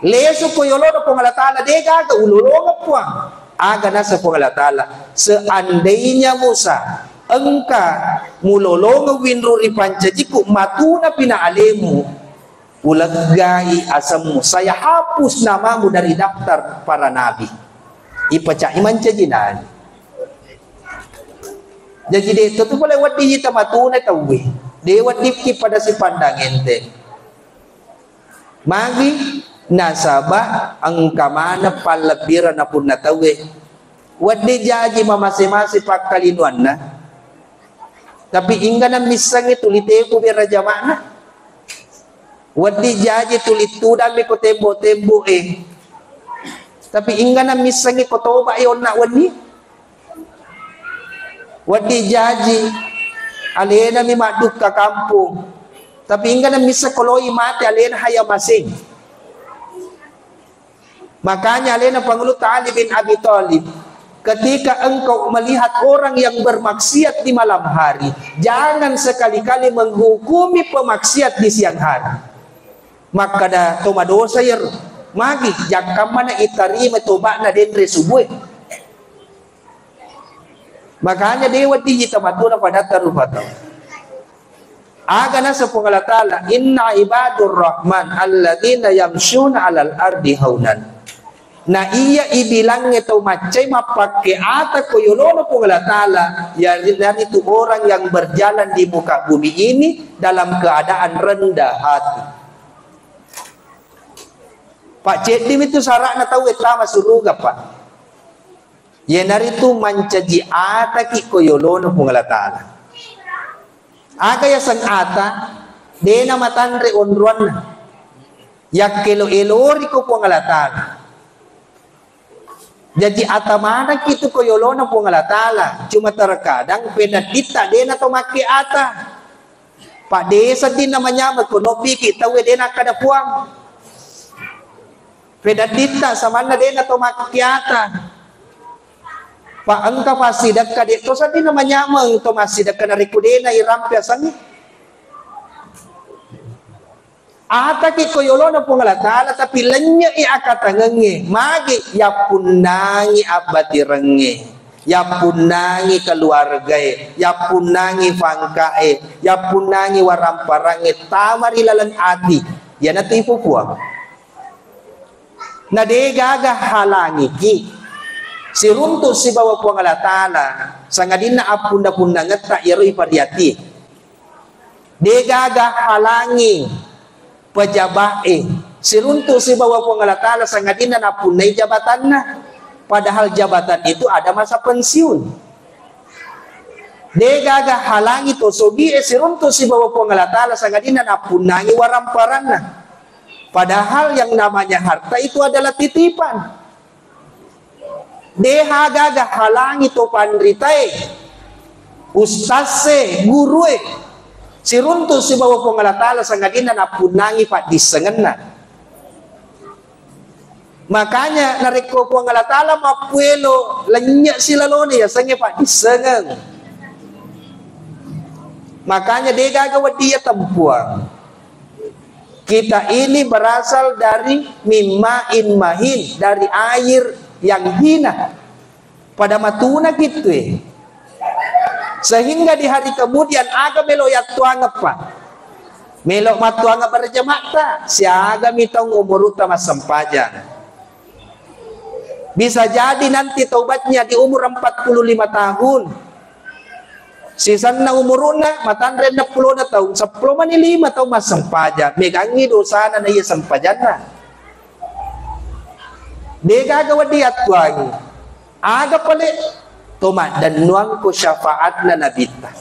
Leso ko yolo na pangalatala. Dia gaga ululong puang. Aga na sa pangalatala. Seandainya Musa, angka mulolong winro ipanca jiku matuna pinaalemu. Ulagay asamu saya hapus namamu dari daftar para nabi ipacak iman cajinan jadi dito tu boleh wadi kita matuna tawe de wadi ki pada si pandang ente magi nasabah angka mana palabiran na pun natawe wadi jaji mamase-mase pakalinuan na tapi ingga na misang itu liteku biar raja mana wadi jaji tulit tudan mi ko tembo tapi ingga na misangi ko toba yon na wadi jaji alena mi maduk ka kampung tapi ingga na misa koloi mati alena haya masing makanya alena Pangulo Ali bin Abi Thalib ketika engkau melihat orang yang bermaksiat di malam hari jangan sekali-kali menghukumi pemaksiat di siang hari maka da toma dosa yer magi jakam mana itarima toba na dendre subuh makanya dewa ti tamatuna pada tarufata aga na sa pangalatala inna ibadur rahman alladzina yamshuna alal ardi haunan na iya ibilang ito macay mapake ata ko yulono pangalatala yan itu orang yang berjalan di muka bumi ini dalam keadaan rendah hati. Pak Cedim itu syarat na tahu etama suruga pak. Yenari itu mancaji ata ki koyolono pungalatala. Aga ya sang ata dena matanre onruan na. Yakelo elori ko pungalatala. Jadi ata mana kitu koyolono pungalatala. Cuma terkadang penadita dena to make ata. Pak desa din namanya makonopi kita we dena kada puang. Pedadita sama na din atau makiata. Pa angka pasidak ka dito sa din namanya mang to masidak ka na rikudena irampe sang. Ata ki koyolo na pungalatala tapi lenya i akatangange magi yapunangi abati renge. Yapunangi keluargae, yapunangi fangkae, yapunangi waramparange tamarilalan ati. Yan atipo puang. Na de gaga halangi ki si runtu si bawa pangalatala sangadin na apunda-punda ngeta iro ipariati de gaga halangi pejabae si runtu si bawa pangalatala sangadin na napunay jabatan na padahal jabatan itu ada masa pensiun de gaga halangi to sogi si runtu si bawa pangalatala sangadin na napunangi waramparan na padahal yang namanya harta itu adalah titipan. Deha gaga halangi to pandritae, ustase, gurue, si runtu si bawa pangalatala sangadina na punangi pak disengena. Makanya nareko pangalatala mapuelo lenyak silalone ya sange pak disengeng. Makanya dia gaga wadia tempuang. Kita ini berasal dari mimma'in mahin, dari air yang hina. Pada matuna gitu sehingga di hari kemudian aga melo yatuang apa? Melo matuang berjamaah siaga mitong umur utama sempajang. Bisa jadi nanti taubatnya di umur 45 tahun. Sisana umuruna matandre 60 na tahun, 10 manilima tahun mas sempaja. Megangi dosana na iya sempajana. Dega gawa diat tuangi. Aga pale tomat dan nuang ko syafaat na nabita.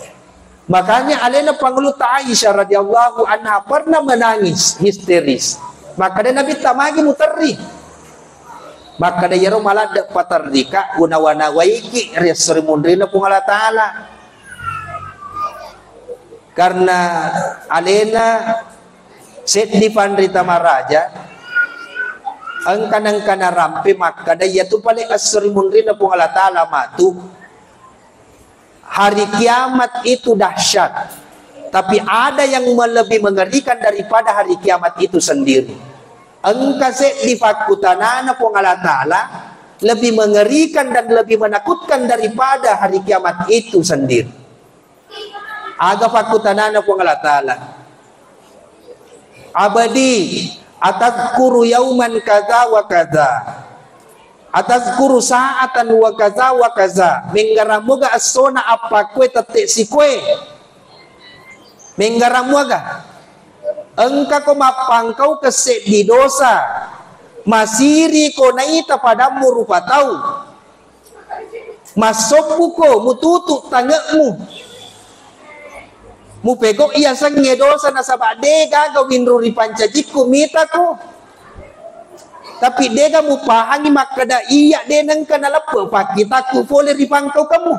Makanya alena Pangelut Aisyah radhiyallahu anha pernah menangis histeris. Maka dia nabita magi muteri. Maka dia malah dak patardika unawana waiki resri mundrina pung Allah Taala. Karena alena set di pandrita maraja angkanang kana rampe maka dia tu paling asri mundrina pung Allah Taala matu. Hari kiamat itu dahsyat, tapi ada yang lebih mengerikan daripada hari kiamat itu sendiri. Engkase di fakutanana pung Allah Taala lebih mengerikan dan lebih menakutkan daripada hari kiamat itu sendiri. Aga fakutanana pung Allah Taala. Abadi atadkuru yauman kaza wa kaza. Atazkuru sa'atan wa kaza wa kaza. Menggaramuga asona apa kue tetek si kue. Menggaramuga. Engka ko mapangkau kesek di dosa. Masiri ko naita padamu rupa tahu. Masok ko mututu tangekmu. Mupego iya sangye dosa na sabade gagawin ruri pancajiku mita ko. Tapi dega mupahangi makada iya denang kanalapa pakitaku boleh dipangkau kamu.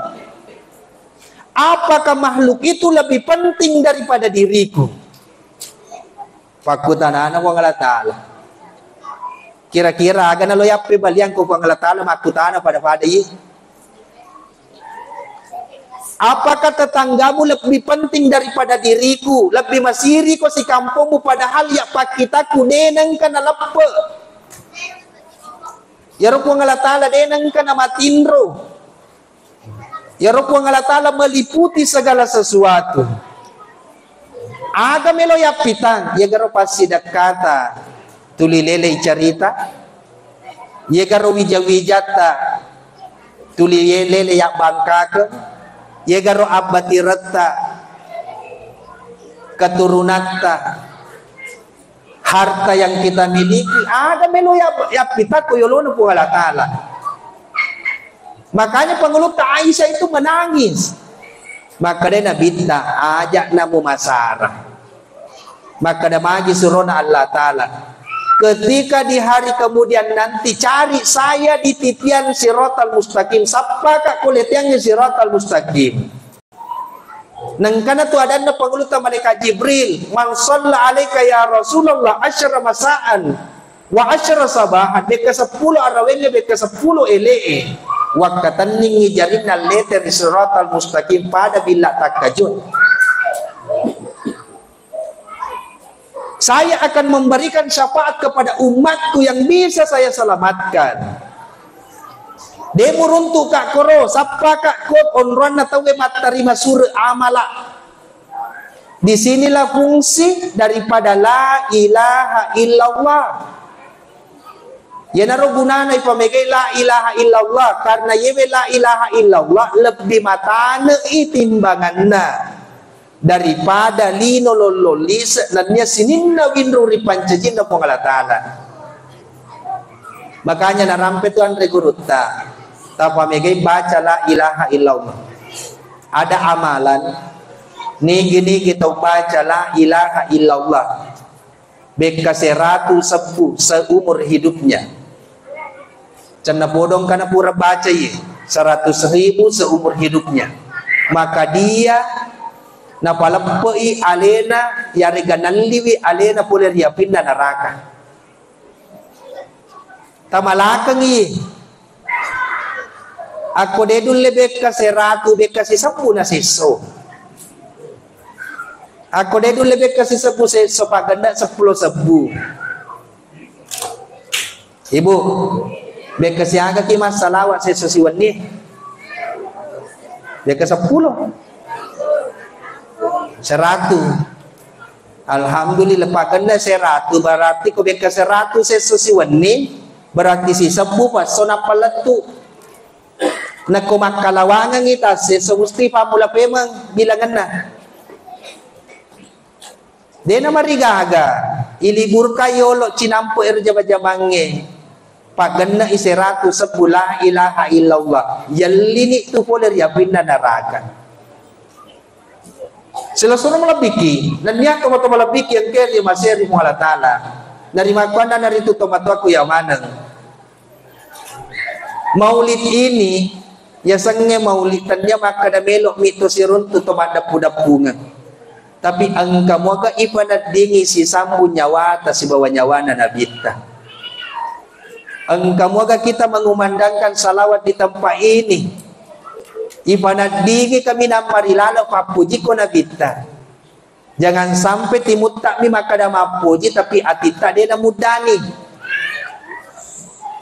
Apakah makhluk itu lebih penting daripada diriku? Pakutanana wang Allah Taala. Kira-kira aga na loyape baliang ko wang Allah Taala makutana pada yi. Apakah tetanggamu lebih penting daripada diriku? Lebih masiri ko si kampungmu padahal ya pakitaku denang kanalapa. Ya Rabb Allah Ta'ala denang kana matindro. Ya Rabb Allah Ta'ala meliputi segala sesuatu. Aga melo yapitan, ya garo pasidak kata tulilele cerita. Ya garo wijawijata tulilele yak bangkake. Ya garo abati retta keturunata. Harta yang kita miliki ada melo ya kita koyolono po Allah Taala. Makanya Pangelut Aisyah itu menangis. Maka dia nabita ajak namu masara. Maka dia magi surona Allah Taala. Ketika di hari kemudian nanti cari saya di titian siratal mustaqim. Sapakah kulit yang siratal mustaqim? Nang kana tu ada na Pangelut malaikat Jibril, man shalla alaika ya Rasulullah asyra masaan wa asyra sabahan, beka 10 arawenge beka 10 elee. Wakatan ningi jarinna leter siratal mustaqim pada bila takajun. Saya akan memberikan syafaat kepada umatku yang bisa saya selamatkan. Demo runtuk kak koro, sapa kak kot onron na tawe matarima sur amala. Disinilah fungsi daripada la ilaha illallah. Ya naro gunana ipamegay la ilaha illallah karena yewe la ilaha illallah lebih matane itimbanganna daripada lino lololis nanya sininna winruri pancajin na pong Allah Ta'ala. Makanya narampe tuan regurutta. Tapamegay baca la ilaha illallah. Ada amalan nigi kita baca la ilaha illallah beka 110 seumur hidupnya. Cana bodong kana pura baca ye 100.000 seumur hidupnya. Maka dia napalapai alena yari ganaliwi alena pula dia pindah neraka. Tamalakang ye. Ako dedun lebek ka 100 beka si 10 na siso. Aku dia dulu lebih kasih sebu sepaganda 10 sebu. Ibu, dia kasih agak kimas salawat sesiwan ni. Dia ke 10. 100. Alhamdulillah paganda 100 berarti ko dia ke 100 sesiwan ni berarti si sebu pas so napaletu. Na kumakalawangan kita so gusti pa mula pemang bilangan na. Dena marigaga ilibur kayo lo cinampo erjaba-jabange pagana iseratu sebulah ilaha illallah yallini tu poler ya pinna narakan selasura malabiki dan niya to malabiki yang kaya maseri mo Allah taala narima ko na narito tomato ako yamanang maulid ini ya sange maulidan niya makadamelo mito sirun tu tomada pudapungan. Tapi ang kamuaga ipanadingi si sambu nyawa ta si bawa nyawa na nabita. Ang kamuaga kita mengumandangkan salawat di tempat ini. Ipanadingi kami na marilala papuji ko nabita. Jangan sampai timut tak mi makada mapuji tapi atita dia na mudani.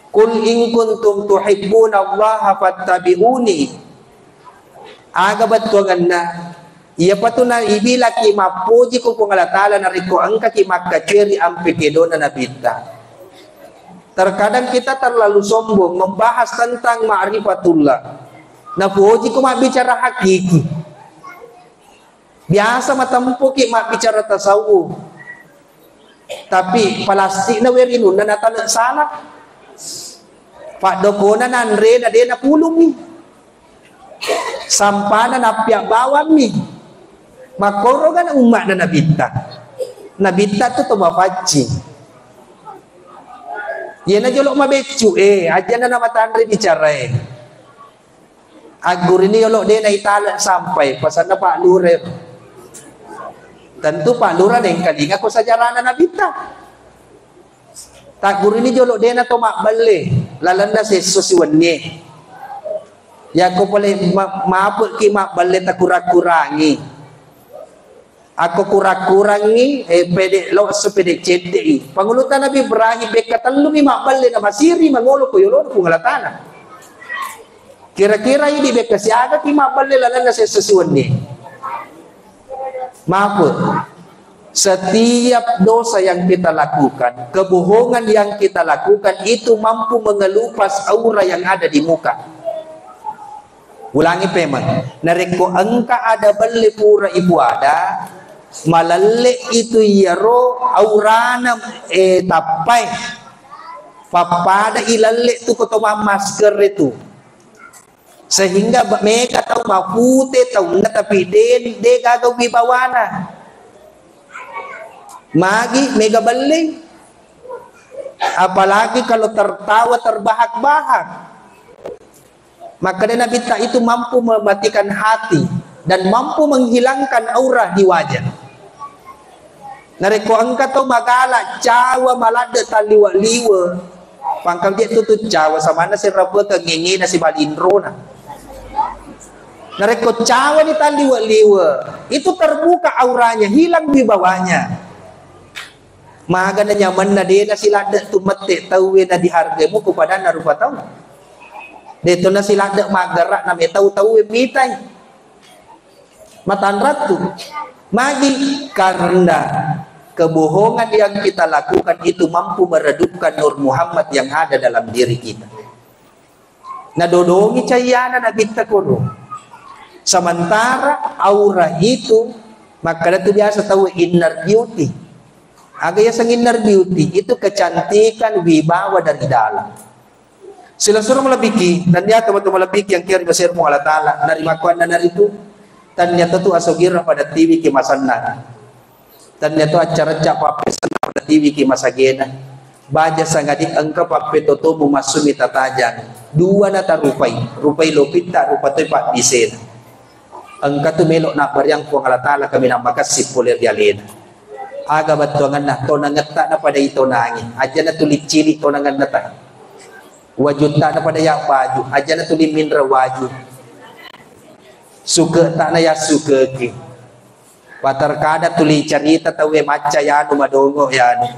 Kul in kuntum tuhibbuna Allah fattabi'uni. Aga batuangan na iya patuna ibila ki mapuji ko kung alatala na riko angka ki makaceri ang pekedo na nabita. Terkadang kita terlalu sombong membahas tentang ma'rifatullah. Na puji ko mabicara hakiki. Biasa matampo ki mabicara tasawuf. Tapi palastik na werinun na natanak salah. Pak dokona nanre na de na pulong ni. Sampana na piak bawang ni. Makorogan umat na nabita. Nabita tu mafaci. Ia na jolok mabecu aja na namatandre bicara Agur ini jolok dia na itala sampai pasal na Pak Lure. Tentu Pak Lura yang kalinga ko sajarana nabita. Tagur ini jolok dia na tomak balik. Lalanda sesusiwan ni. Ya ko boleh maaf ki mak balik tak kurang-kurangi. Aku kurang-kurangi pedek lo sepedek cedek. Pangulutan Nabi Ibrahim bekatan lu mi mak balik na masiri mangolo ko yolo ko ngalatana. Kira-kira ini bekasi aga ki mak balik lalanda sesusiwan ni. Maaf. Setiap dosa yang kita lakukan, kebohongan yang kita lakukan itu mampu mengelupas aura yang ada di muka. Ulangi peman. Nareko engka ada beli pura ibu ada, malalle itu yaro aurana tapai. Papada ilalle tu kotoma masker itu. Sehingga mereka tahu mapute tahu na tapi de gagaw bibawana. Magi mega beli. Apalagi kalau tertawa terbahak-bahak. Maka Nabi itu mampu mematikan hati dan mampu menghilangkan aura di wajah. Nareko angka to magala cawa malade taliwa-liwa. Pangkam dia tutut cawa sama na si rabo kengingi na si balindro na. Nareko cawa di taliwa-liwa. Itu terbuka auranya, hilang di bawahnya. Maga na nyaman na din na sila tumate tawin na diharga mo kepada na rupa tahu. Dito na sila magarak na may tahu-tahu mitay. Matanrat tu. Magi karena kebohongan yang kita lakukan itu mampu meredupkan Nur Muhammad yang ada dalam diri kita. Nadodongi cayana na kita kono. Sementara aura itu maka itu biasa tahu inner beauty. Agak yang inner beauty itu kecantikan wibawa dari dalam. Sila suruh melebiki dan dia teman-teman melebiki yang kira besar mu Allah Taala dari makuan dan dari itu dan nyata tu asogirah pada TV kimasanna dan nyata acara cak pape sana pada TV kimasagena baja sangat diangka pape toto masumi tatajan dua nata rupai lopita rupa tu pak disen angka tu melok nak beriang ku Allah Taala kami namakan sipulir dialena. Aga batuangan na to nangetak na pada ito nangin aja na tulit cili to nangetak wajud tak na pada yak baju aja na tulit minra waju suka tak na ya suka ki Patarkada tuli cerita tahu maca ya anu madongo ya anu.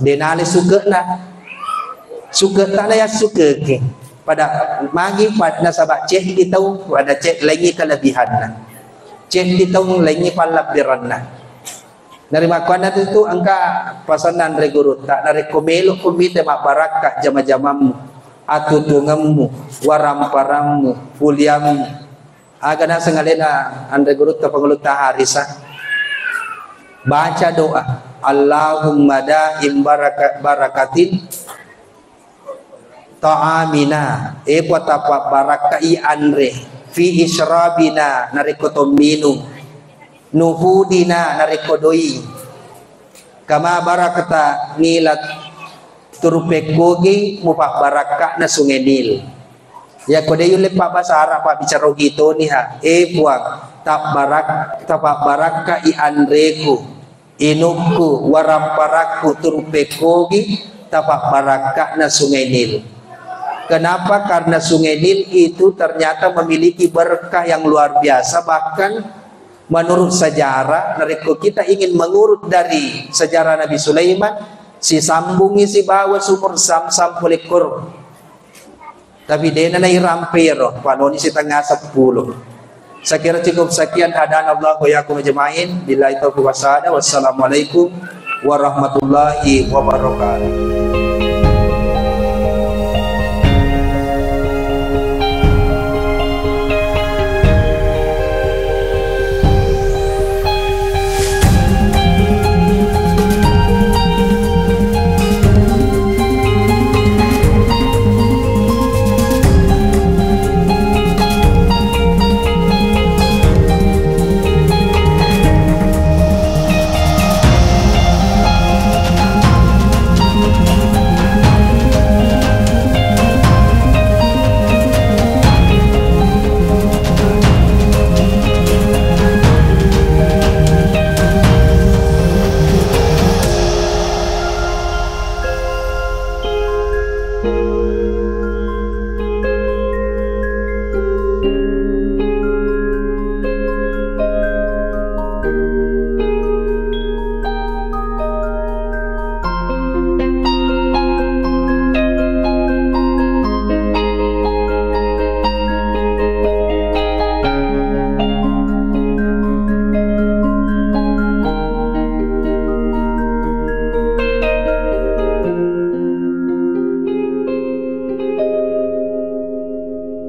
Denale suka na. Suka tak ya suka ke. Pada magi pada sabak cek di tahu pada cek lagi kelebihan na. Cek di tahu lagi palabiran na. Dari makuan itu angka pasanan dari guru tak dari komelo komite mak barakah jama-jamamu atutungamu waramparammu puliamu. Aga na sengalena andre guru ta pangulut harisa baca doa Allahumma da'im barakatin ta'amina patapa barakai andre fi isyrabina nariko minum nuhudina nariko doi kama barakata nilat turupekogi mupak barakah na sungai Nil. Ya kode yule pak bahasa Arab pak bicara gitu nih ha. Buang tapak baraka i andreku inuku waramparaku turpekogi tapak baraka na sungai Nil. Kenapa? Karena sungai Nil itu ternyata memiliki berkah yang luar biasa. Bahkan menurut sejarah, nareko kita ingin mengurut dari sejarah Nabi Sulaiman, si sambungi si bawa sumur Sam-Sam pulikur. Tapi dia nanai rampiro, panoni si tengah 10. Saya kira cukup sekian. Hadan Allah wa yakum ajma'in. Billahi taufiq wa hidayah. Wassalamualaikum warahmatullahi wabarakatuh.